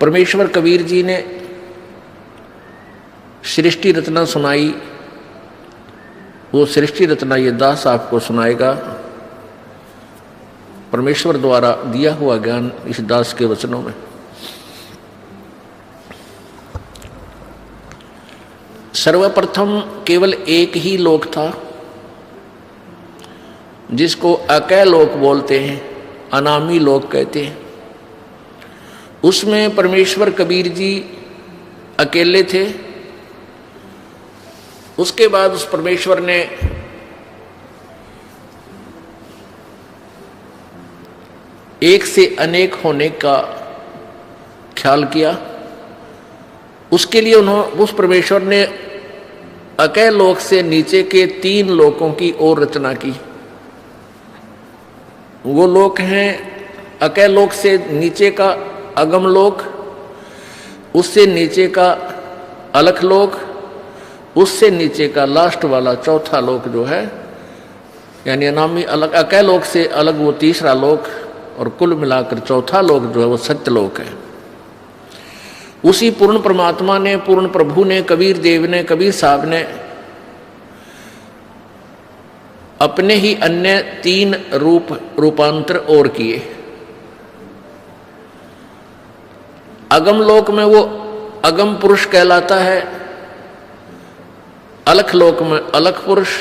परमेश्वर कबीर जी ने सृष्टि रचना सुनाई, वो सृष्टि रचना ये दास आपको सुनाएगा। परमेश्वर द्वारा दिया हुआ ज्ञान इस दास के वचनों में। सर्वप्रथम केवल एक ही लोक था जिसको अकय लोक बोलते हैं, अनामी लोक कहते हैं। उसमें परमेश्वर कबीर जी अकेले थे। उसके बाद उस परमेश्वर ने एक से अनेक होने का ख्याल किया। उसके लिए उस परमेश्वर ने अकय लोक से नीचे के 3 लोकों की और रचना की। वो लोक हैं अकय लोक से नीचे का अगम लोक, उससे नीचे का अलख लोक, उससे नीचे का लास्ट वाला चौथा लोक जो है, यानी अनामी अलग अकय लोक से अलग वो तीसरा लोक, और कुल मिलाकर चौथा लोक जो है वो सत्यलोक है। उसी पूर्ण परमात्मा ने, पूर्ण प्रभु ने, कबीर देव ने, कबीर साहब ने अपने ही अन्य 3 रूपांतर और किए। अगम लोक में वो अगम पुरुष कहलाता है, अलख लोक में अलख पुरुष,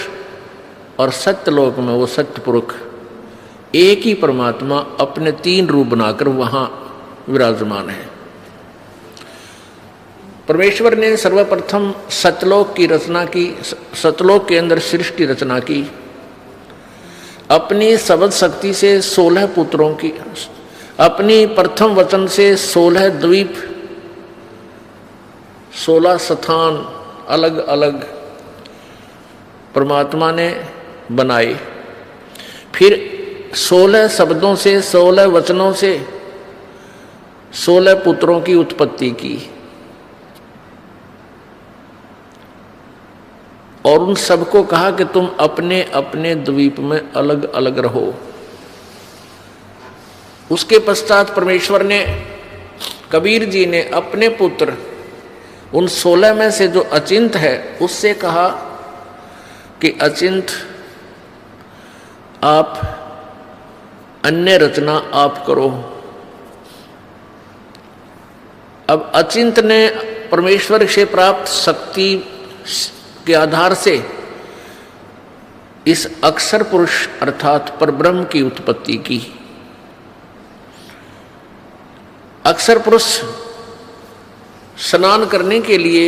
और सत्य लोक में वो सत्य पुरुष। एक ही परमात्मा अपने 3 रूप बनाकर वहां विराजमान है। परमेश्वर ने सर्वप्रथम सतलोक की रचना की, सतलोक के अंदर सृष्टि रचना की। अपनी सबद शक्ति से 16 पुत्रों की, अपनी प्रथम वचन से 16 द्वीप, 16 स्थान अलग अलग परमात्मा ने बनाए। फिर 16 शब्दों से, 16 वचनों से 16 पुत्रों की उत्पत्ति की, और उन सबको कहा कि तुम अपने अपने द्वीप में अलग अलग रहो। उसके पश्चात परमेश्वर ने, कबीर जी ने अपने पुत्र उन 16 में से जो अचिंत है उससे कहा कि अचिंत आप अन्य रचना आप करो। अब अचिंत ने परमेश्वर से प्राप्त शक्ति के आधार से इस अक्षर पुरुष अर्थात परब्रह्म की उत्पत्ति की। अक्षर पुरुष स्नान करने के लिए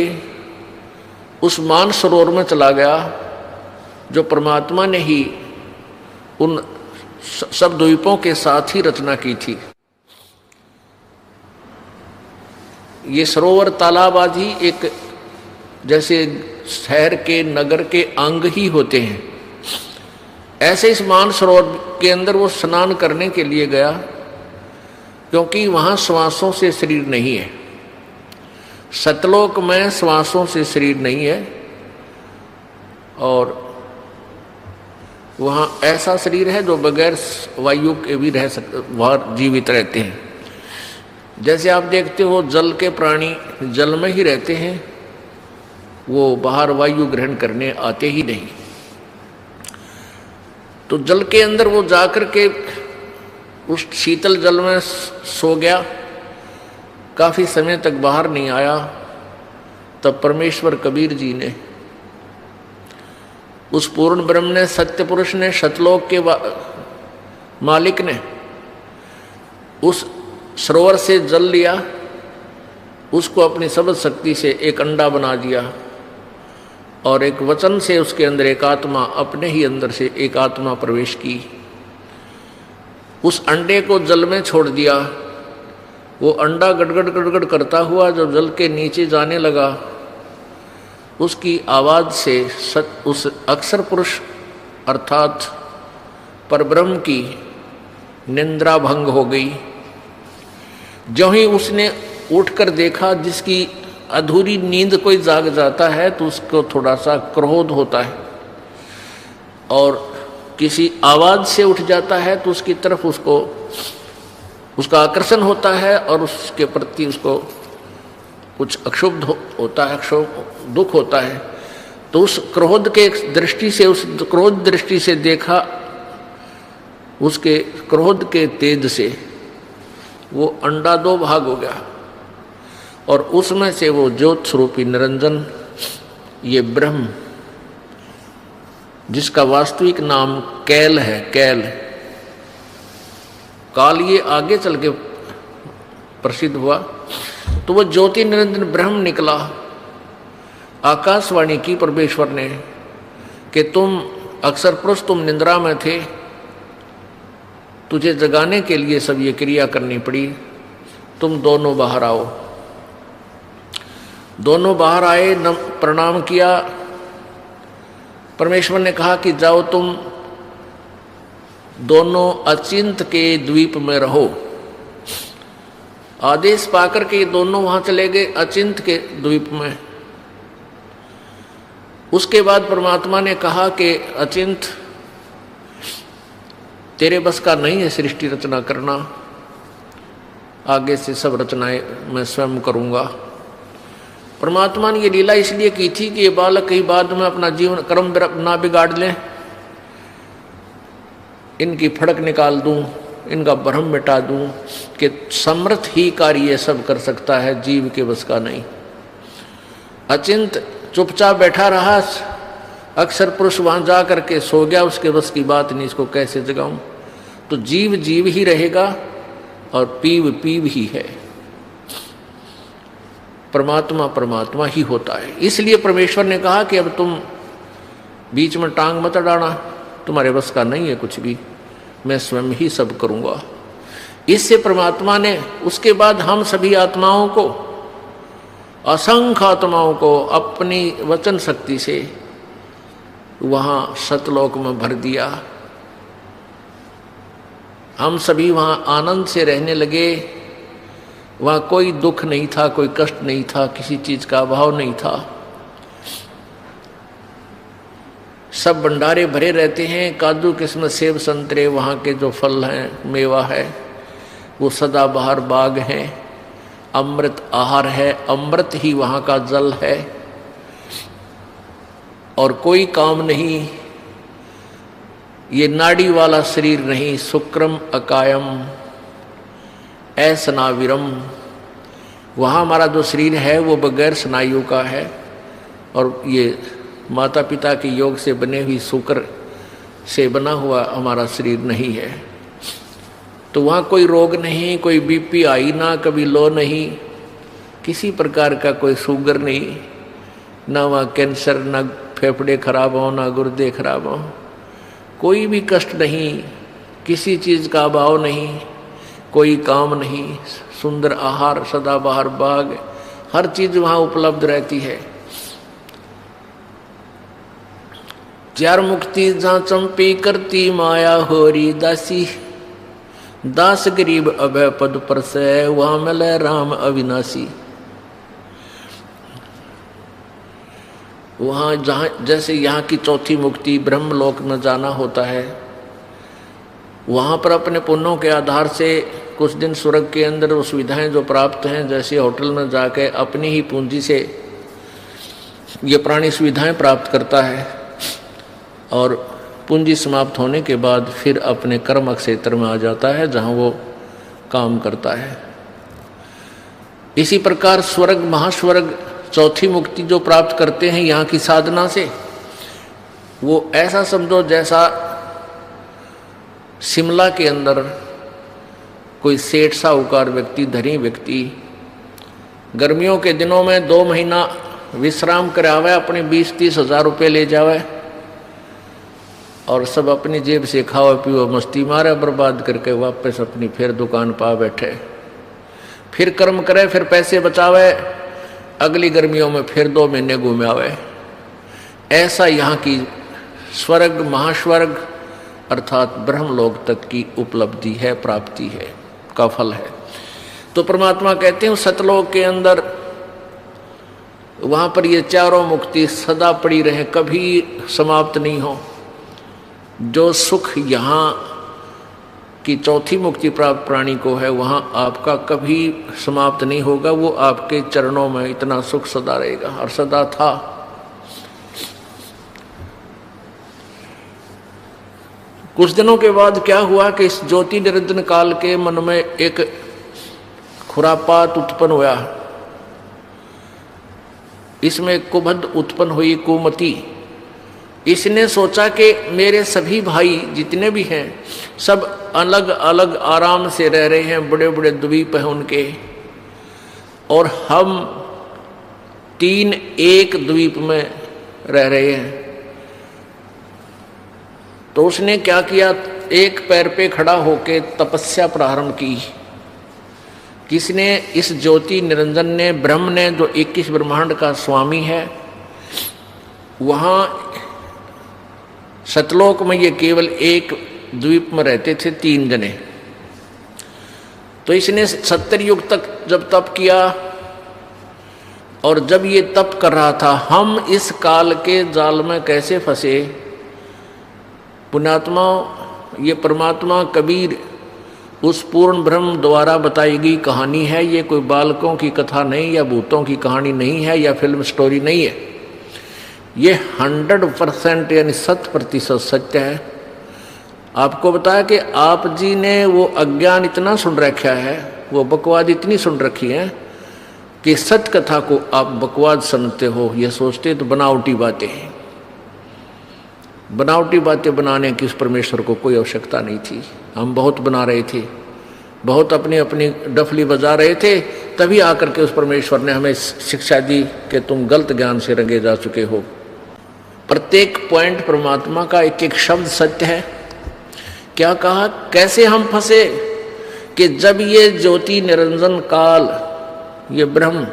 उस मान सरोवर में चला गया जो परमात्मा ने ही उन सब द्वीपों के साथ ही रचना की थी। ये सरोवर तालाब आदि एक जैसे शहर के, नगर के अंग ही होते हैं, ऐसे इस मान सरोवर के अंदर वो स्नान करने के लिए गया, क्योंकि वहाँ श्वासों से शरीर नहीं है। सतलोक में श्वासों से शरीर नहीं है, और वहाँ ऐसा शरीर है जो बगैर वायु के भी रह सकते, वहाँ जीवित रहते हैं। जैसे आप देखते हो जल के प्राणी जल में ही रहते हैं, वो बाहर वायु ग्रहण करने आते ही नहीं। तो जल के अंदर वो जाकर के उस शीतल जल में सो गया, काफी समय तक बाहर नहीं आया। तब परमेश्वर कबीर जी ने, उस पूर्ण ब्रह्म ने, सत्य पुरुष ने, सतलोक के मालिक ने उस सरोवर से जल लिया, उसको अपनी सबद शक्ति से एक अंडा बना दिया, और एक वचन से उसके अंदर एक आत्मा, अपने ही अंदर से एक आत्मा प्रवेश की। उस अंडे को जल में छोड़ दिया। वो अंडा गड़गड़ गड़गड़ करता हुआ जो जल के नीचे जाने लगा, उसकी आवाज़ से उस अक्षर पुरुष अर्थात परब्रह्म की निंद्रा भंग हो गई। जो ही उसने उठकर देखा, जिसकी अधूरी नींद कोई जाग जाता है तो उसको थोड़ा सा क्रोध होता है, और किसी आवाज़ से उठ जाता है तो उसकी तरफ उसको उसका आकर्षण होता है और उसके प्रति उसको कुछ अक्षुब्ध होता है, दुख होता है। तो उस क्रोध के दृष्टि से, उस क्रोध दृष्टि से देखा, उसके क्रोध के तेज से वो अंडा दो भाग हो गया और उसमें से वो ज्योत स्वरूपी निरंजन, ये ब्रह्म, जिसका वास्तविक नाम कैल है, कैल काल, ये आगे चल के प्रसिद्ध हुआ। तो वो ज्योति निरंजन ब्रह्म निकला। आकाशवाणी की परमेश्वर ने कि तुम अक्सर पुरुष, तुम निंद्रा में थे, तुझे जगाने के लिए सब ये क्रिया करनी पड़ी, तुम दोनों बाहर आओ। दोनों बाहर आए, प्रणाम किया। परमेश्वर ने कहा कि जाओ तुम दोनों अचिंत के द्वीप में रहो। आदेश पाकर के ये दोनों वहां चले गए अचिंत के द्वीप में। उसके बाद परमात्मा ने कहा कि अचिंत, तेरे बस का नहीं है सृष्टि रचना करना, आगे से सब रचनाएं मैं स्वयं करूंगा। परमात्मा ने ये लीला इसलिए की थी कि ये बालक कहीं बाद में अपना जीवन कर्म ना बिगाड़ लें, इनकी फड़क निकाल दूं, इनका भ्रम मिटा दूं कि समर्थ ही कार्य सब कर सकता है, जीव के बस का नहीं। अचिंत चुपचाप बैठा रहा। अक्सर पुरुष वहां जा करके सो गया, उसके बस की बात नहीं, इसको कैसे जगाऊं। तो जीव जीव ही रहेगा और पीव पीव ही है। परमात्मा परमात्मा ही होता है। इसलिए परमेश्वर ने कहा कि अब तुम बीच में टांग मत अड़ाना, तुम्हारे बस का नहीं है कुछ भी, मैं स्वयं ही सब करूंगा। इससे परमात्मा ने उसके बाद हम सभी आत्माओं को, असंख्य आत्माओं को अपनी वचन शक्ति से वहां सतलोक में भर दिया। हम सभी वहां आनंद से रहने लगे। वहां कोई दुख नहीं था, कोई कष्ट नहीं था, किसी चीज का अभाव नहीं था। सब भंडारे भरे रहते हैं, काजू किस्मत सेब संतरे, वहाँ के जो फल हैं, मेवा है, वो सदाबहार बाग हैं। अमृत आहार है, अमृत ही वहाँ का जल है। और कोई काम नहीं, ये नाड़ी वाला शरीर नहीं, शुक्रम अकायम ऐसनाविरम। वहाँ हमारा जो शरीर है वो बगैर स्नायु का है और ये माता पिता के योग से बने हुई शुक्र से बना हुआ हमारा शरीर नहीं है। तो वहाँ कोई रोग नहीं, कोई बीपी हाई ना, कभी लो नहीं, किसी प्रकार का कोई शुगर नहीं, ना वहाँ कैंसर, ना फेफड़े खराब हो, ना गुर्दे खराब हो, कोई भी कष्ट नहीं, किसी चीज़ का अभाव नहीं, कोई काम नहीं, सुंदर आहार, सदाबहार बाग, हर चीज़ वहाँ उपलब्ध रहती है। चार मुक्ति जहाँ चंपी करती माया होरी दासी, दास गरीब अभय पद पर से वहाँ मिले राम अविनाशी। वहाँ जहाँ जैसे यहाँ की चौथी मुक्ति ब्रह्मलोक में जाना होता है, वहाँ पर अपने पुण्यों के आधार से कुछ दिन स्वर्ग के अंदर वो सुविधाएं जो प्राप्त हैं, जैसे होटल में जाके अपनी ही पूंजी से ये प्राणी सुविधाएं प्राप्त करता है और पूंजी समाप्त होने के बाद फिर अपने कर्म क्षेत्र में आ जाता है जहाँ वो काम करता है। इसी प्रकार स्वर्ग, महास्वर्ग, चौथी मुक्ति जो प्राप्त करते हैं यहाँ की साधना से, वो ऐसा समझो जैसा शिमला के अंदर कोई सेठ साहूकार व्यक्ति, धनी व्यक्ति गर्मियों के दिनों में 2 महीना विश्राम करावे, अपने 20-30 हज़ार रुपये ले जावे और सब अपनी जेब से खाओ पियो मस्ती मारे, बर्बाद करके वापस अपनी फिर दुकान पा बैठे, फिर कर्म करे, फिर पैसे बचावे, अगली गर्मियों में फिर 2 महीने घूम आवे। ऐसा यहाँ की स्वर्ग, महास्वर्ग अर्थात ब्रह्मलोक तक की उपलब्धि है, प्राप्ति है, का फल है। तो परमात्मा कहते हैं सतलोक के अंदर वहाँ पर ये चारों मुक्ति सदा पड़ी रहे, कभी समाप्त नहीं हो। जो सुख यहाँ कि चौथी मुक्ति प्राप्त प्राणी को है, वहां आपका कभी समाप्त नहीं होगा। वो आपके चरणों में इतना सुख सदा रहेगा और सदा था। कुछ दिनों के बाद क्या हुआ कि इस ज्योति निरंजन काल के मन में एक खुरापात उत्पन्न हुआ। इसमें कुबद उत्पन्न हुई, कुमति। इसने सोचा कि मेरे सभी भाई जितने भी हैं सब अलग अलग आराम से रह रहे हैं, बड़े बड़े द्वीप हैं उनके, और हम 3 एक द्वीप में रह रहे हैं। तो उसने क्या किया, एक पैर पे खड़ा होकर तपस्या प्रारंभ की। किसने? इस ज्योति निरंजन ने, ब्रह्म ने, जो 21 ब्रह्मांड का स्वामी है। वहां सतलोक में ये केवल एक द्वीप में रहते थे 3 जने। तो इसने 70 युग तक जब तप किया, और जब ये तप कर रहा था, हम इस काल के जाल में कैसे फंसे। पुण्यात्मा, ये परमात्मा कबीर उस पूर्ण ब्रह्म द्वारा बताई गई कहानी है। ये कोई बालकों की कथा नहीं, या भूतों की कहानी नहीं है, या फिल्म स्टोरी नहीं है। ये 100% यानी 100% सत्य है। आपको बताया कि आप जी ने वो अज्ञान इतना सुन रखा है, वो बकवाद इतनी सुन रखी है कि सत्य कथा को आप बकवाद सुनते हो। ये सोचते तो बनावटी बातें हैं। बनावटी बातें बनाने की उस परमेश्वर को कोई आवश्यकता नहीं थी। हम बहुत बना रहे थे, बहुत अपनी अपनी डफली बजा रहे थे, तभी आकर के उस परमेश्वर ने हमें शिक्षा दी कि तुम गलत ज्ञान से रंगे जा चुके हो। प्रत्येक पॉइंट परमात्मा का एक एक शब्द सत्य है। क्या कहा, कैसे हम फंसे कि जब ये ज्योति निरंजन काल, ये ब्रह्म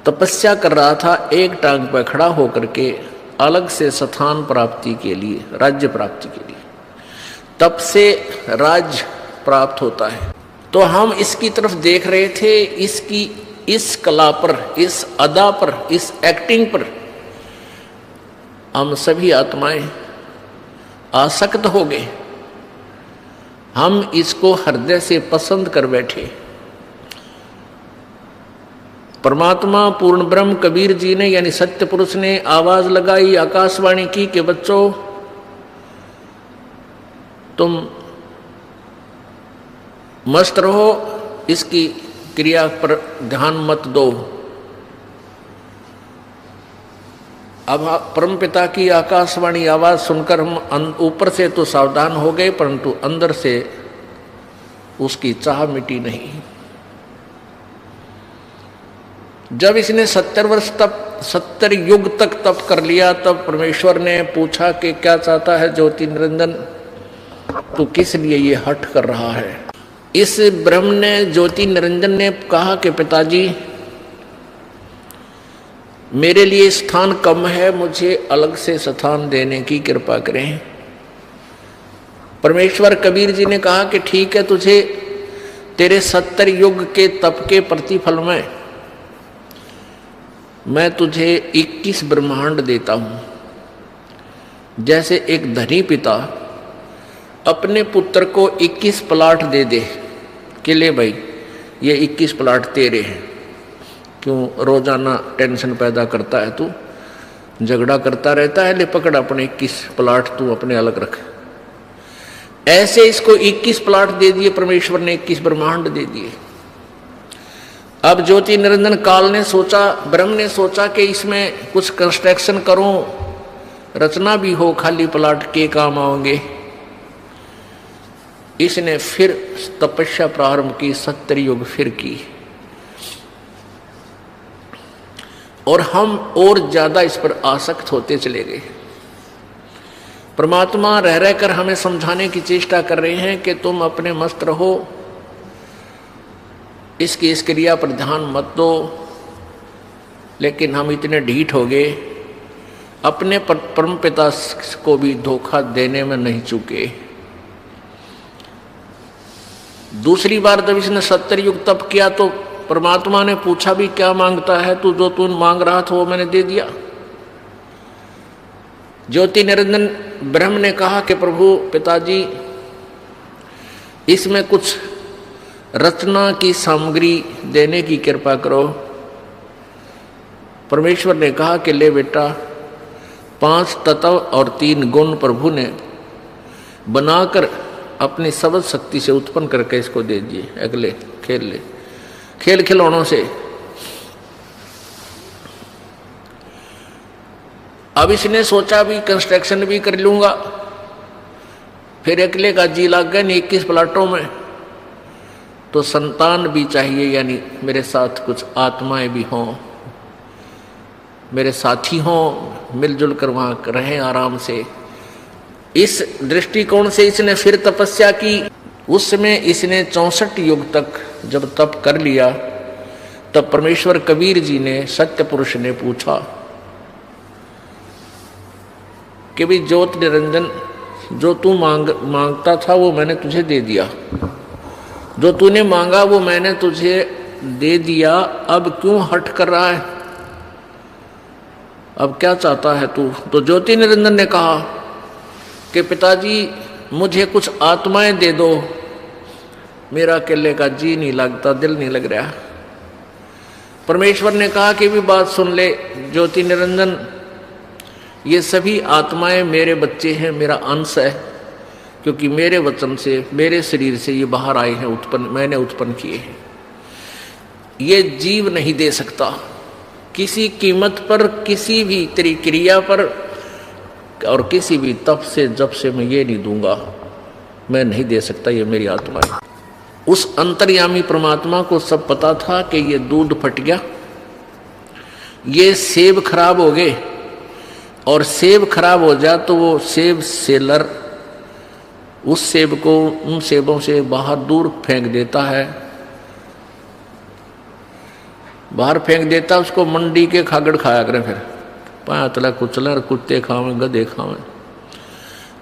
तपस्या कर रहा था एक टांग पर खड़ा होकर के, अलग से स्थान प्राप्ति के लिए, राज्य प्राप्ति के लिए। तब से राज्य प्राप्त होता है। तो हम इसकी तरफ देख रहे थे, इसकी इस कला पर, इस अदा पर, इस एक्टिंग पर हम सभी आत्माएं आसक्त हो गए। हम इसको हृदय से पसंद कर बैठे। परमात्मा पूर्ण ब्रह्म कबीर जी ने, यानी सत्य पुरुष ने आवाज लगाई, आकाशवाणी की कि बच्चों, तुम मस्त रहो, इसकी क्रिया पर ध्यान मत दो। अब परमपिता की आकाशवाणी आवाज सुनकर हम ऊपर से तो सावधान हो गए, परंतु अंदर से उसकी चाह मिटी नहीं। जब इसने 70 वर्ष तक, 70 युग तक तप कर लिया, तब परमेश्वर ने पूछा कि क्या चाहता है ज्योति निरंजन, तो किस लिए ये हठ कर रहा है। इस ब्रह्म ने, ज्योति निरंजन ने कहा कि पिताजी, मेरे लिए स्थान कम है, मुझे अलग से स्थान देने की कृपा करें। परमेश्वर कबीर जी ने कहा कि ठीक है, तुझे तेरे 70 युग के तप के प्रतिफल में मैं तुझे 21 ब्रह्मांड देता हूं। जैसे एक धनी पिता अपने पुत्र को 21 प्लाट दे दे कि ले भाई, ये 21 प्लाट तेरे हैं। क्यों रोजाना टेंशन पैदा करता है तू, झगड़ा करता रहता है, ले पकड़ अपने 21 प्लाट तू अपने अलग रख। ऐसे इसको 21 प्लाट दे दिए परमेश्वर ने, 21 ब्रह्मांड दे दिए। अब ज्योति निरंजन काल ने सोचा, ब्रह्म ने सोचा कि इसमें कुछ कंस्ट्रक्शन करूं, रचना भी हो, खाली प्लाट के काम आओगे। इसने फिर तपस्या प्रारंभ की, 70 युग फिर की, और हम और ज्यादा इस पर आसक्त होते चले गए। परमात्मा रह रहकर हमें समझाने की चेष्टा कर रहे हैं कि तुम अपने मस्त रहो, इसकी इस क्रिया पर ध्यान मत दो। लेकिन हम इतने ढीठ हो गए, अपने परम पिता को भी धोखा देने में नहीं चूके। दूसरी बार जब इसने 70 युग तप किया तो परमात्मा ने पूछा भी, क्या मांगता है तू? जो तू मांग रहा था वो मैंने दे दिया। ज्योति निरंजन ब्रह्म ने कहा कि प्रभु पिताजी, इसमें कुछ रचना की सामग्री देने की कृपा करो। परमेश्वर ने कहा कि ले बेटा, 5 तत्व और 3 गुण प्रभु ने बनाकर अपनी सबद शक्ति से उत्पन्न करके इसको दे दिए। अगले खेल ले, खेल खिलौनों से। अब इसने सोचा भी कंस्ट्रक्शन भी कर लूंगा, फिर अकेले का जी लग गया 21 प्लाटों में, तो संतान भी चाहिए, यानी मेरे साथ कुछ आत्माएं भी हों, मेरे साथी हों, मिलजुल कर वहां रहें आराम से। इस दृष्टिकोण से इसने फिर तपस्या की। उस समय इसने 64 युग तक जब तप कर लिया, तब परमेश्वर कबीर जी ने, सत्य पुरुष ने पूछा कि भाई ज्योत निरंजन, जो तू मांगता था वो मैंने तुझे दे दिया, जो तूने मांगा वो मैंने तुझे दे दिया, अब क्यों हट कर रहा है, अब क्या चाहता है तू? तो ज्योति निरंजन ने कहा कि पिताजी मुझे कुछ आत्माएं दे दो, मेरा अकेले का जी नहीं लगता, दिल नहीं लग रहा। परमेश्वर ने कहा कि भी बात सुन ले ज्योति निरंजन, ये सभी आत्माएं मेरे बच्चे हैं, मेरा अंश है, क्योंकि मेरे वचन से, मेरे शरीर से ये बाहर आए हैं, उत्पन्न मैंने उत्पन्न किए हैं। ये जीव नहीं दे सकता किसी कीमत पर, किसी भी तेरी क्रिया पर और किसी भी तप से जब से मैं ये नहीं दूंगा, मैं नहीं दे सकता, ये मेरी आत्मा है। उस अंतर्यामी परमात्मा को सब पता था कि ये दूध फट गया, ये सेब खराब हो गए, और सेब खराब हो जाए तो वो सेब सेलर उस सेब को उन सेबों से बाहर दूर फेंक देता है, बाहर फेंक देता, उसको मंडी के खागड़ खाया करें, फिर पातला कुचला, कुत्ते खावें, गधे खावें।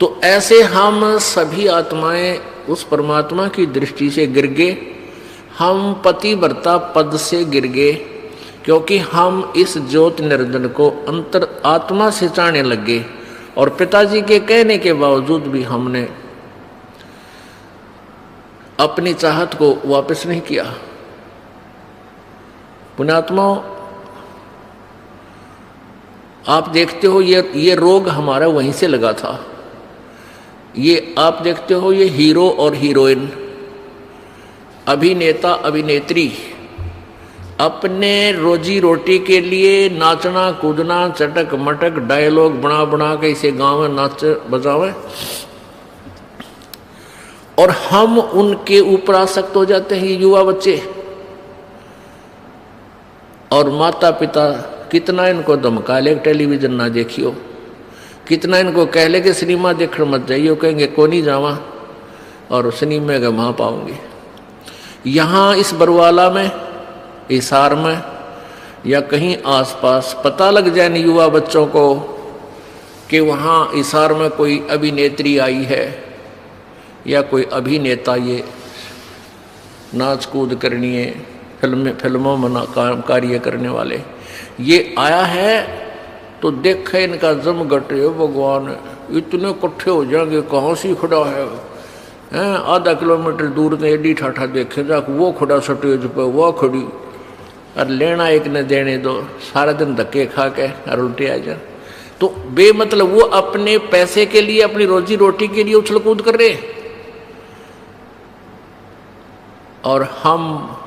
तो ऐसे हम सभी आत्माएं उस परमात्मा की दृष्टि से गिर गए, हम पतिव्रता पद से गिर गए, क्योंकि हम इस ज्योत निरंजन को अंतर आत्मा से चाहने लगे, और पिताजी के कहने के बावजूद भी हमने अपनी चाहत को वापस नहीं किया। पुण्यात्मा, आप देखते हो ये रोग हमारा वहीं से लगा था। ये आप देखते हो, ये हीरो और हीरोइन, अभिनेता अभिनेत्री अपने रोजी रोटी के लिए नाचना कूदना, चटक मटक डायलॉग बना बना के इसे गाँव में नाच बजावे, और हम उनके ऊपर आसक्त हो जाते हैं, युवा बच्चे। और माता पिता कितना इनको धमका ले टेलीविजन ना देखियो, कितना इनको कह ले कि सिनेमा देखने मत जाइयो, कहेंगे को नहीं जावा, और सिनेमा का वहाँ पाऊंगी। यहाँ इस बरवाला में, हिसार में या कहीं आसपास पता लग जाए युवा बच्चों को कि वहाँ हिसार में कोई अभिनेत्री आई है या कोई अभिनेता, ये नाच कूद करनी है, फिल्मों में कार्य करने वाले ये आया है, तो देखे इनका जम घटे, भगवान इतने इकट्ठे हो जाएंगे, कहाँ से खड़ा है, आधा किलोमीटर दूर से एडी ठाठा देखे जा, वो खड़ा स्टेज पे, वो खड़ी, और लेना एक ने देने दो, सारा दिन धक्के खा के और उल्टे आ जा। तो बेमतलब वो अपने पैसे के लिए, अपनी रोजी रोटी के लिए उछल कूद कर रहे, और हम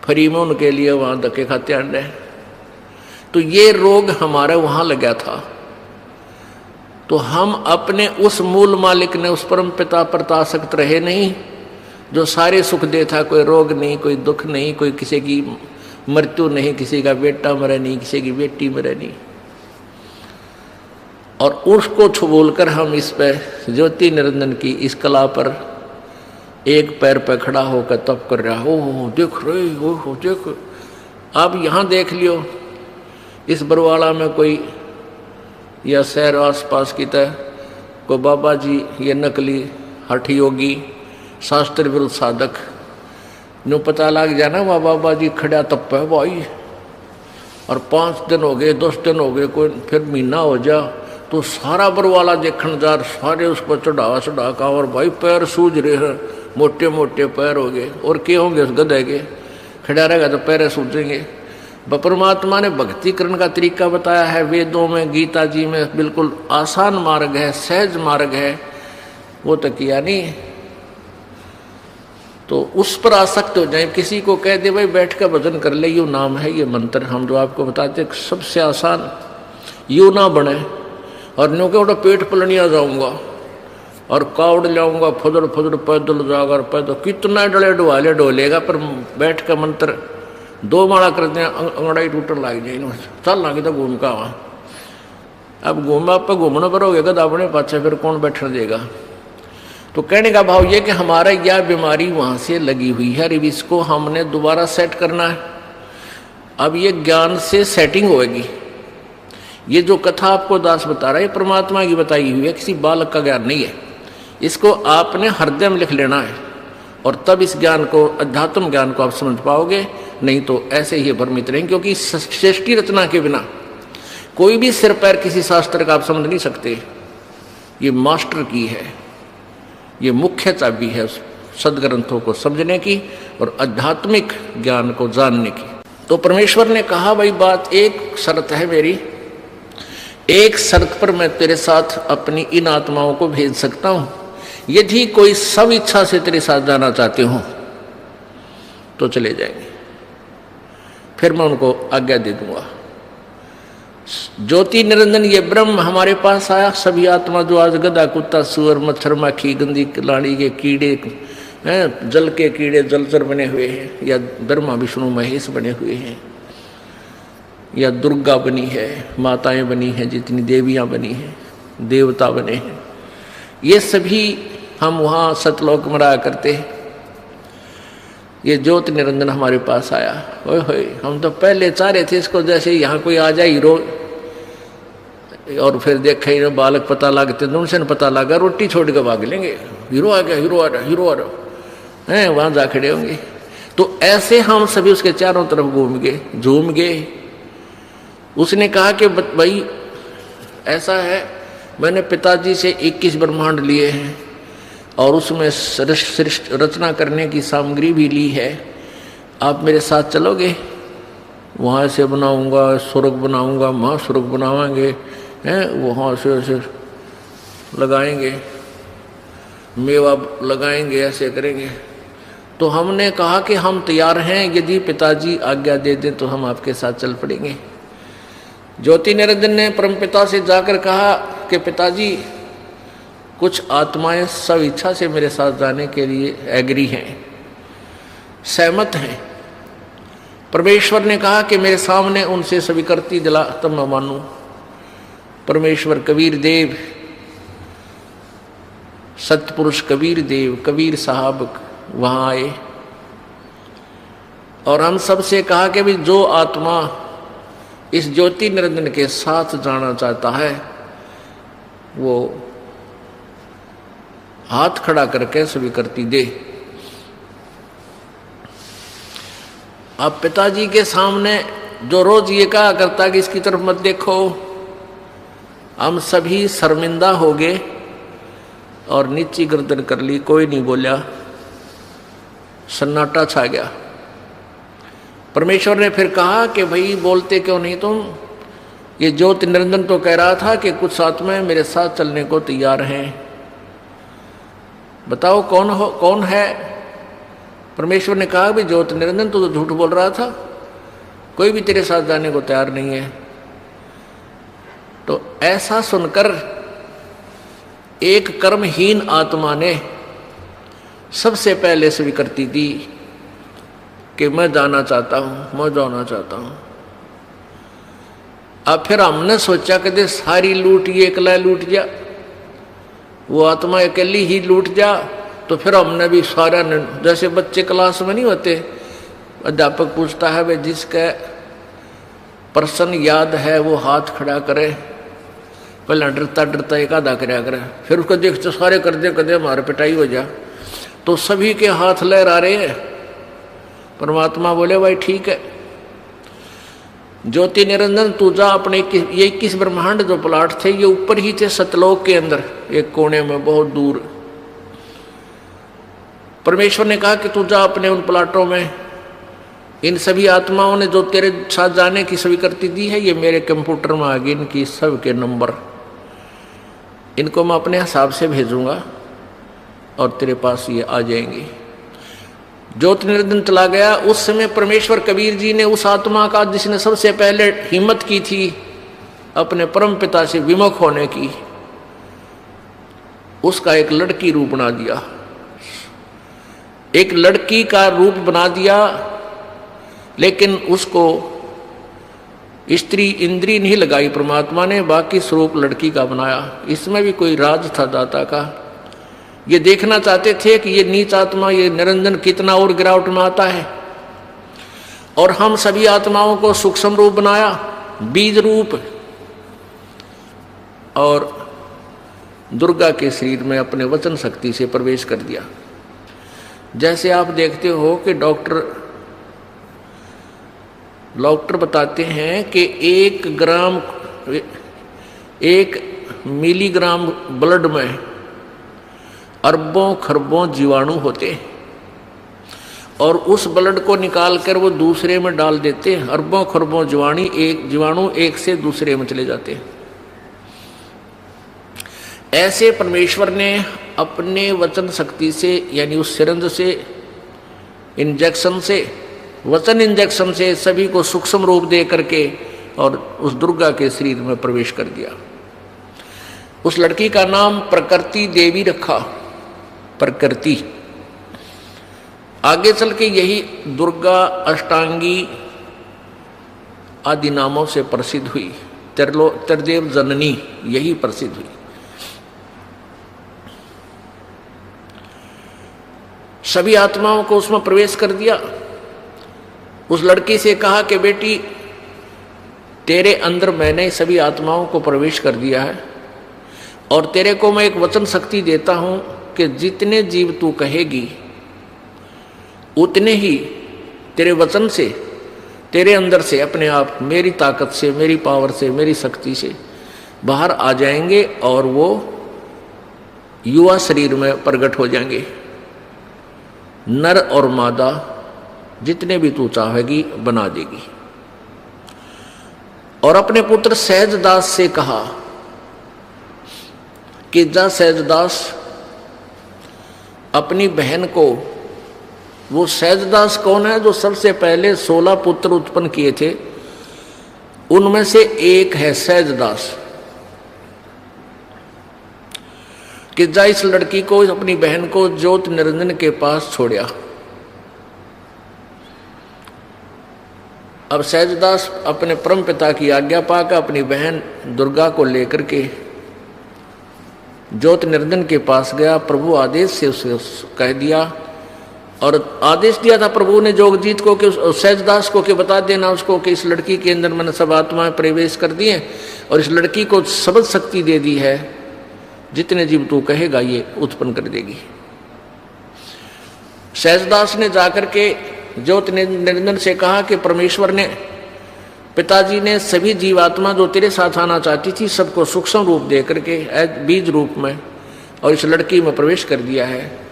फ्री में उनके लिए वहां धक्के खाते आन रहे। तो ये रोग हमारे वहां लगा था। तो हम अपने उस मूल मालिक ने, उस परम पिता पर आसक्त रहे नहीं, जो सारे सुख देता, कोई रोग नहीं, कोई दुख नहीं, कोई किसी की मृत्यु नहीं, किसी का बेटा मरे नहीं, किसी की बेटी मरे नहीं, और उसको छुबोल कर हम इस पे ज्योति निरंजन की इस कला पर एक पैर पे खड़ा होकर तप कर रहा। ओह देख रहे हो, देख, आप यहाँ देख लियो, इस बरवाला में कोई या शहर आसपास की तरह को बाबा जी, ये नकली हठ योगी, शास्त्र विरुद्ध साधक, नो पता लग जाना वह बाबा जी खड़ा तप है भाई, और 5 दिन हो गए, 10 दिन हो गए, कोई फिर महीना हो जा, तो सारा बरवाला देखने जा, सारे उसको चढ़ा चढ़ा का, और भाई पैर सूझ रहे हैं, मोटे मोटे पैर हो गए। और क्या होंगे उस गधे के, खड़ा रहेगा तो पैर सूझेंगे। परमात्मा ने भक्ति करने का तरीका बताया है वेदों में, गीता जी में, बिल्कुल आसान मार्ग है, सहज मार्ग है, वो तो किया नहीं। तो उस पर आसक्त हो जाए। किसी को कह दे भाई बैठ कर भजन कर ले, यू नाम है, ये मंत्र हम जो आपको बताते सबसे आसान, यू ना बने। और न्यू के पेट पलनिया जाऊंगा और कावड़ लाऊंगा, फुदड़ फुदड़ पैदल जाकर, पैदल कितना डले डुवाले डोलेगा, पर बैठ कर मंत्र 2 माला करते हैं, अंगड़ाई टूटने लग जाए, चल लगे तो घूम का वहाँ। अब घूमा पर घूमना पर हो गया अपने पाछे, फिर कौन बैठने देगा। तो कहने का भाव ये कि हमारा यह बीमारी वहाँ से लगी हुई है, अब इसको हमने दोबारा सेट करना है। अब ये ज्ञान से सेटिंग होगी। ये जो कथा आपको दास बता रहा है, ये परमात्मा की बताई हुई है, किसी बालक का ज्ञान नहीं है। इसको आपने हृदय में लिख लेना है, और तब इस ज्ञान को, अध्यात्म ज्ञान को आप समझ पाओगे। नहीं तो ऐसे ही भ्रमित रहेंगे, क्योंकि सृष्टि रचना के बिना कोई भी सिर पैर किसी शास्त्र का आप समझ नहीं सकते। ये मास्टर की है, ये मुख्य चाबी है सदग्रंथों को समझने की और आध्यात्मिक ज्ञान को जानने की। तो परमेश्वर ने कहा भाई बात, एक शर्त है मेरी, एक शर्त पर मैं तेरे साथ अपनी इन आत्माओं को भेज सकता हूं, यदि कोई सब इच्छा से तेरे साथ जाना चाहते हो तो चले जाएंगे, फिर मैं उनको आज्ञा दे दूंगा। ज्योति निरंजन ये ब्रह्म हमारे पास आया। सभी आत्मा जो आज गधा कुत्ता सुअर मच्छर माखी गंदी लाड़ी के कीड़े हैं, जल के कीड़े जलचर बने हुए हैं, या ब्रह्मा विष्णु महेश बने हुए हैं, या दुर्गा बनी है, माताएं बनी हैं, जितनी देवियां बनी हैं, देवता बने हैं, ये सभी हम वहाँ सतलोक में रहा करते हैं। ये ज्योति निरंजन हमारे पास आया। ओए होए, हम तो पहले चाह रहे थे इसको जैसे यहाँ कोई आ जाए हीरो, और फिर देखे हीरो बालक पता लगते तो उनसे पता लगा, रोटी छोड़ के भाग लेंगे, हीरो आ गया, हीरो आ रहा, हीरो आ रहा है, वहाँ जा खड़े होंगे। तो ऐसे हम सभी उसके चारों तरफ घूम गए, झूम गए। उसने कहा कि भाई ऐसा है, मैंने पिताजी से 21 ब्रह्मांड लिए हैं और उसमें रचना करने की सामग्री भी ली है, आप मेरे साथ चलोगे? वहाँ से बनाऊंगा, स्वर्ग बनाऊंगा, महास्वर्ग बनावाएंगे, हैं वहाँ से ऐसे लगाएंगे, मेवा लगाएंगे, ऐसे करेंगे। तो हमने कहा कि हम तैयार हैं, यदि पिताजी आज्ञा दे दें तो हम आपके साथ चल पड़ेंगे। ज्योति निरंजन ने परमपिता से जाकर कहा कि पिताजी कुछ आत्माएं सब इच्छा से मेरे साथ जाने के लिए एग्री हैं, सहमत हैं। परमेश्वर ने कहा कि मेरे सामने उनसे स्वीकृति दिला तब मैं मानूं। परमेश्वर कबीर देव, सतपुरुष कबीर देव, कबीर साहब वहाँ आए और हम सबसे कहा कि भी जो आत्मा इस ज्योति निरंजन के साथ जाना चाहता है वो हाथ खड़ा करके स्वीकृति दे। अब पिताजी के सामने जो रोज ये कहा करता कि इसकी तरफ मत देखो, हम सभी शर्मिंदा हो गए और नीची गर्दन कर ली, कोई नहीं बोला, सन्नाटा छा गया। परमेश्वर ने फिर कहा कि भाई बोलते क्यों नहीं तुम? ये ज्योति निरंजन तो कह रहा था कि कुछ आत्माएं मेरे साथ चलने को तैयार हैं, बताओ कौन है? परमेश्वर ने कहा भी ज्योति निरंजन तो झूठ बोल रहा था, कोई भी तेरे साथ जाने को तैयार नहीं है। तो ऐसा सुनकर एक कर्महीन आत्मा ने सबसे पहले स्वीकृति दी कि मैं जाना चाहता हूं, मैं जाना चाहता हूं। अब फिर हमने सोचा कि सारी लूट ये अकेला लूट जा, वो आत्मा अकेली ही लूट जा। तो फिर हमने भी सारा, जैसे बच्चे क्लास में नहीं होते, अध्यापक पूछता है भाई जिसका प्रश्न याद है वो हाथ खड़ा करे, पहले डरता डरता एक आधा कराया करे, फिर उसको देखते सारे कर दे कदे हमारे पिटाई हो जा। तो सभी के हाथ लहरा रहे हैं। परमात्मा बोले भाई ठीक है। ज्योति निरंजन तू जा अपने ये 21 ब्रह्मांड जो प्लाट थे ये ऊपर ही थे सतलोक के अंदर एक कोने में बहुत दूर। परमेश्वर ने कहा कि तू जा अपने उन प्लाटों में, इन सभी आत्माओं ने जो तेरे साथ जाने की स्वीकृति दी है ये मेरे कंप्यूटर में आ गई, इनकी सब के नंबर, इनको मैं अपने हिसाब से भेजूंगा और तेरे पास ये आ जाएंगे। ज्योति निरंजन चला गया। उस समय परमेश्वर कबीर जी ने उस आत्मा का जिसने सबसे पहले हिम्मत की थी अपने परम पिता से विमुख होने की, उसका एक लड़की रूप बना दिया, एक लड़की का रूप बना दिया। लेकिन उसको स्त्री इंद्री नहीं लगाई परमात्मा ने, बाकी स्वरूप लड़की का बनाया। इसमें भी कोई राज था दाता का। ये देखना चाहते थे कि ये नीच आत्मा ये निरंजन कितना और गिरावट में आता है, और हम सभी आत्माओं को सूक्ष्म रूप बनाया, बीज रूप, और दुर्गा के शरीर में अपने वचन शक्ति से प्रवेश कर दिया। जैसे आप देखते हो कि डॉक्टर बताते हैं कि 1 मिलीग्राम ब्लड में अरबों खरबों जीवाणु होते हैं, और उस ब्लड को निकाल कर वो दूसरे में डाल देते हैं। अरबों खरबों जीवाणु एक से दूसरे में चले जाते हैं। ऐसे परमेश्वर ने अपने वचन शक्ति से यानी उस सिरंज से इंजेक्शन से वचन इंजेक्शन से सभी को सूक्ष्म रूप दे करके और उस दुर्गा के शरीर में प्रवेश कर दिया। उस लड़की का नाम प्रकृति देवी रखा। प्रकृति आगे चल के यही दुर्गा अष्टांगी आदि नामों से प्रसिद्ध हुई। त्रिदेव जननी यही प्रसिद्ध हुई। सभी आत्माओं को उसमें प्रवेश कर दिया। उस लड़की से कहा कि बेटी तेरे अंदर मैंने सभी आत्माओं को प्रवेश कर दिया है, और तेरे को मैं एक वचन शक्ति देता हूं कि जितने जीव तू कहेगी उतने ही तेरे वचन से तेरे अंदर से अपने आप मेरी ताकत से मेरी पावर से मेरी शक्ति से बाहर आ जाएंगे और वो युवा शरीर में प्रकट हो जाएंगे। नर और मादा जितने भी तू चाहेगी बना देगी। और अपने पुत्र सहजदास से कहा कि जा सहजदास अपनी बहन को, वो सहजदास कौन है जो सबसे पहले 16 पुत्र उत्पन्न किए थे, उनमें से एक है सहजदास, कि जा इस लड़की को अपनी बहन को ज्योति निरंजन के पास छोड़या। अब सहजदास अपने परम पिता की आज्ञा पाकर अपनी बहन दुर्गा को लेकर के ज्योति निरंजन के पास गया। प्रभु आदेश से उसे कह दिया, और आदेश दिया था प्रभु ने जोगजीत को कि सहजदास को कि बता देना उसको कि इस लड़की के अंदर मैंने सब आत्माएं प्रवेश कर दी हैं, और इस लड़की को शब्द शक्ति दे दी है, जितने जीव तू कहेगा ये उत्पन्न कर देगी। सहजदास ने जाकर के ज्योति निरंजन से कहा कि परमेश्वर ने, पिताजी ने सभी जीवात्मा जो तेरे साथ आना चाहती थी सबको सूक्ष्म रूप दे करके बीज रूप में और इस लड़की में प्रवेश कर दिया है,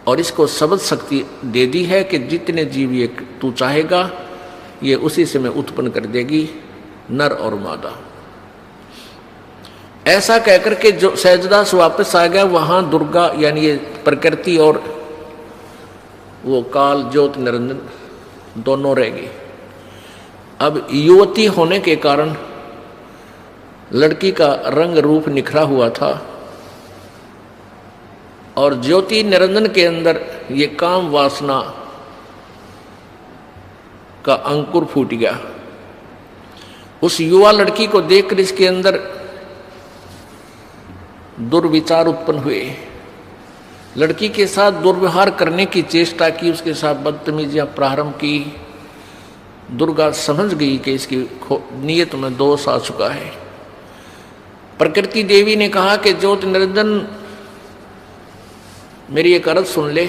और इसको शब्द शक्ति दे दी है कि जितने जीव ये तू चाहेगा ये उसी से मैं उत्पन्न कर देगी, नर और मादा। ऐसा कहकर के जो सहजदास वापस आ गया, वहां दुर्गा यानी ये प्रकृति और वो काल ज्योति निरंजन दोनों रह गए। अब युवती होने के कारण लड़की का रंग रूप निखरा हुआ था, और ज्योति निरंजन के अंदर ये काम वासना का अंकुर फूट गया। उस युवा लड़की को देखकर इसके अंदर दुर्विचार उत्पन्न हुए। लड़की के साथ दुर्व्यवहार करने की चेष्टा की, उसके साथ बदतमीजियां प्रारंभ की। दुर्गा समझ गई कि इसकी नीयत में दोष आ चुका है। प्रकृति देवी ने कहा कि ज्योति निरंजन मेरी एक अर्ज सुन ले,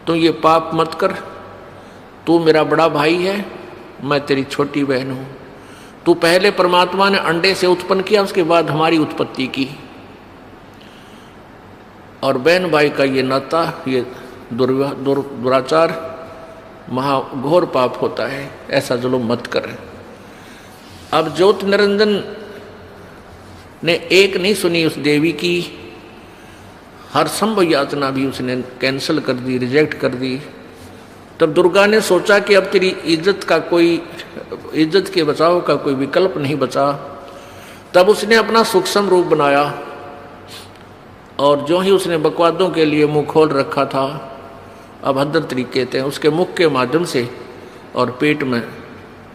तू ये पाप मत कर, तू मेरा बड़ा भाई है, मैं तेरी छोटी बहन हूं। तू पहले परमात्मा ने अंडे से उत्पन्न किया, उसके बाद हमारी उत्पत्ति की। और बहन भाई का ये नाता, ये दुराचार महाघोर पाप होता है, ऐसा जुल्म मत कर। अब ज्योति निरंजन ने एक नहीं सुनी उस देवी की, हर संभव यातना भी उसने कैंसिल कर दी, रिजेक्ट कर दी। तब दुर्गा ने सोचा कि अब तेरी इज्जत के बचाव का कोई विकल्प नहीं बचा। तब उसने अपना सूक्ष्म रूप बनाया, और जो ही उसने बकवादों के लिए मुंह खोल रखा था, अभद्र तरीके थे, उसके मुख के माध्यम से और पेट में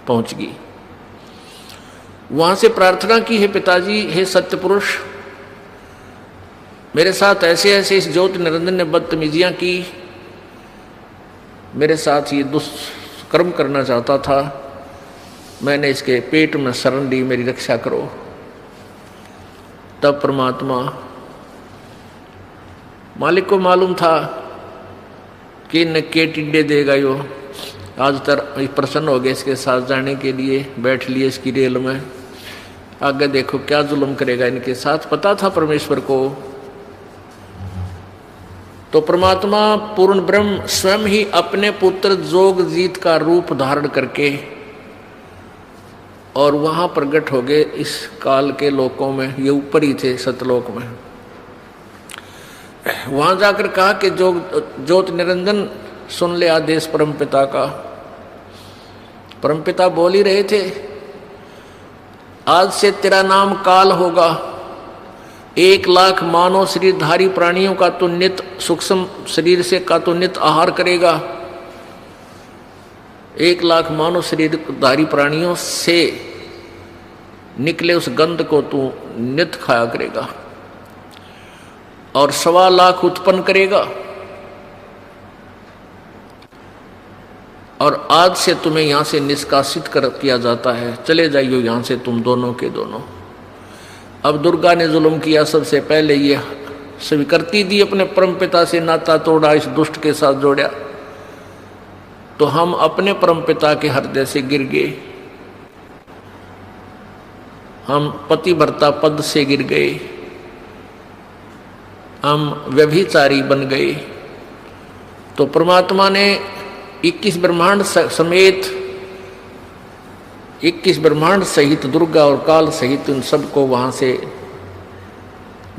पहुंच गई। वहां से प्रार्थना की, हे पिताजी, हे सत्य पुरुष, मेरे साथ ऐसे ऐसे इस ज्योति निरंजन ने बदतमीजियां की, मेरे साथ ये दुष्कर्म करना चाहता था, मैंने इसके पेट में शरण ली, मेरी रक्षा करो। तब परमात्मा मालिक को मालूम था कि न के टिड्डे देगा यो, आज तक प्रसन्न हो गए इसके साथ जाने के लिए, बैठ लिए इसकी रेल में, आगे देखो क्या जुल्म करेगा इनके साथ। पता था परमेश्वर को। तो परमात्मा पूर्ण ब्रह्म स्वयं ही अपने पुत्र जोगजीत का रूप धारण करके और वहां प्रकट हो गए इस काल के लोकों में। ये ऊपर ही थे सतलोक में। वहां जाकर कहा कि ज्योति निरंजन सुन ले आदेश परमपिता का। परमपिता बोल ही रहे थे, आज से तेरा नाम काल होगा। 1,00,000 मानव शरीरधारी प्राणियों का तो नित सूक्ष्म शरीर से का तो नित आहार करेगा। 1,00,000 मानव शरीरधारी प्राणियों से निकले उस गंध को तू नित खाया करेगा, और 1,25,000 उत्पन्न करेगा। और आज से तुम्हें यहां से निष्कासित कर किया जाता है, चले जाइयो यहां से तुम दोनों के दोनों। अब दुर्गा ने जुल्म किया, सबसे पहले ये स्वीकृति दी, अपने परमपिता से नाता तोड़ा, इस दुष्ट के साथ जोड़ा, तो हम अपने परमपिता के हृदय से गिर गए, हम पतिव्रता पद से गिर गए, हम व्यभिचारी बन गए। तो परमात्मा ने 21 ब्रह्मांड समेत 21 ब्रह्मांड सहित दुर्गा और काल सहित उन सबको वहां से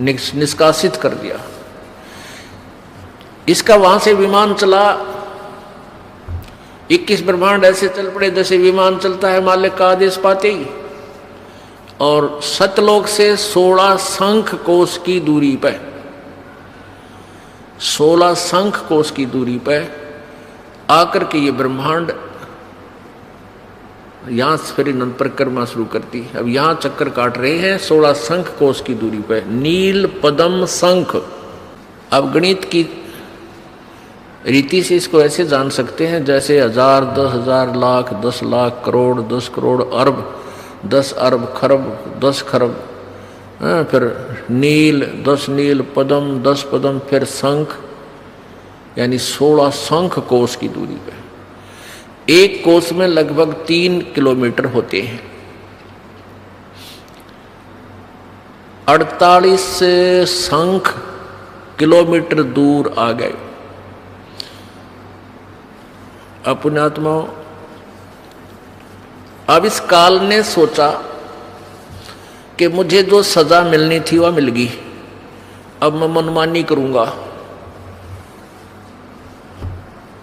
निष्कासित कर दिया। इसका वहां से विमान चला। 21 ब्रह्मांड ऐसे चल पड़े जैसे विमान चलता है मालिक का आदेश पाते ही। और सतलोक से 16 शंख कोश की दूरी पर 16 शंख कोश की दूरी पर आकर के ये ब्रह्मांड यहां से फिर अनंत परिक्रमा शुरू करती है। अब यहां चक्कर काट रहे हैं 16 शंख कोश की दूरी पर, नील पद्म शंख। अब गणित की रीति से इसको ऐसे जान सकते हैं जैसे 1000, 10,000, लाख, 10 लाख, करोड़, 10 करोड़, अरब, 10 अरब, खरब, 10 खरब, फिर नील, 10 नील, पद्म, 10 पद्म, फिर शंख, यानी 16 शंख कोश की दूरी पर। एक कोश में लगभग 3 किलोमीटर होते हैं। 48 शंख किलोमीटर दूर आ गए। पुण्यात्माओं, अब इस काल ने सोचा कि मुझे जो सजा मिलनी थी वह मिल गई, अब मैं मनमानी करूंगा।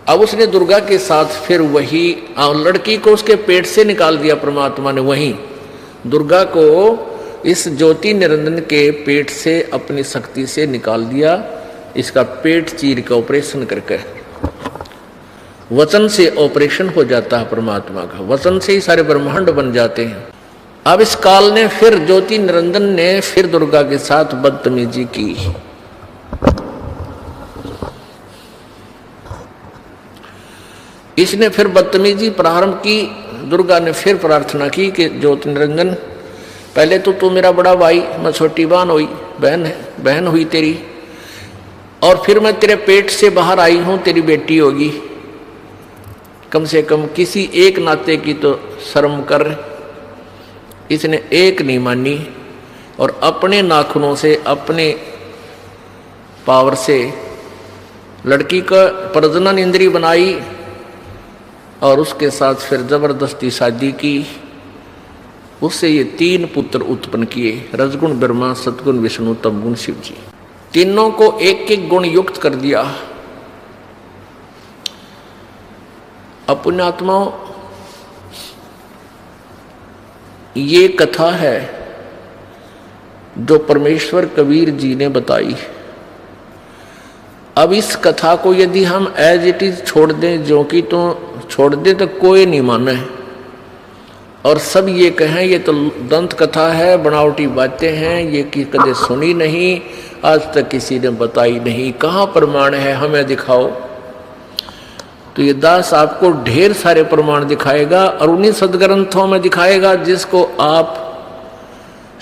अब उसने दुर्गा के साथ फिर वही लड़की को उसके पेट से निकाल दिया परमात्मा ने। वहीं दुर्गा को इस ज्योति निरंजन के पेट से अपनी शक्ति से निकाल दिया। इसका पेट चीर का ऑपरेशन करके, वचन से ऑपरेशन हो जाता है परमात्मा का, वचन से ही सारे ब्रह्मांड बन जाते हैं। अब इस काल ने फिर ज्योति निरंजन ने फिर दुर्गा के साथ बदतमीजी की। इसने फिर बदतमीजी प्रारंभ की। दुर्गा ने फिर प्रार्थना की कि ज्योति निरंजन, पहले तो तू मेरा बड़ा भाई, मैं छोटी बहन हुई तेरी, और फिर मैं तेरे पेट से बाहर आई हूं, तेरी बेटी होगी। कम से कम किसी एक नाते की तो शर्म कर। इसने एक नहीं मानी और अपने नाखूनों से, अपने पावर से लड़की का प्रजनन इंद्री बनाई और उसके साथ फिर जबरदस्ती शादी की। उससे ये 3 पुत्र उत्पन्न किए, रजगुण ब्रह्मा, सतगुण विष्णु, तमगुण शिव जी। तीनों को एक एक गुण युक्त कर दिया। पुण्यात्माओं, ये कथा है जो परमेश्वर कबीर जी ने बताई। अब इस कथा को यदि हम एज इट इज छोड़ दें, जो कि तो छोड़ दें तो कोई नहीं माने और सब ये कहें ये तो दंत कथा है, बनावटी बातें हैं, ये कि कदे सुनी नहीं, आज तक किसी ने बताई नहीं, कहाँ प्रमाण है, हमें दिखाओ। तो ये दास आपको ढेर सारे प्रमाण दिखाएगा और उन्हीं सदग्रंथों में दिखाएगा जिसको आप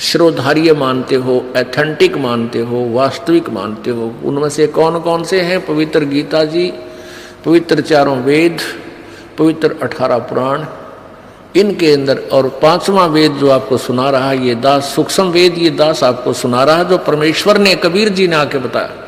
श्रोधार्य मानते हो, एथेंटिक मानते हो, वास्तविक मानते हो। उनमें से कौन कौन से हैं? पवित्र गीता जी, पवित्र 4 वेद, पवित्र 18 पुराण, इनके अंदर और 5वां वेद जो आपको सुना रहा है ये दास, सूक्ष्म वेद ये दास आपको सुना रहा है जो परमेश्वर ने, कबीर जी ने आके बताया।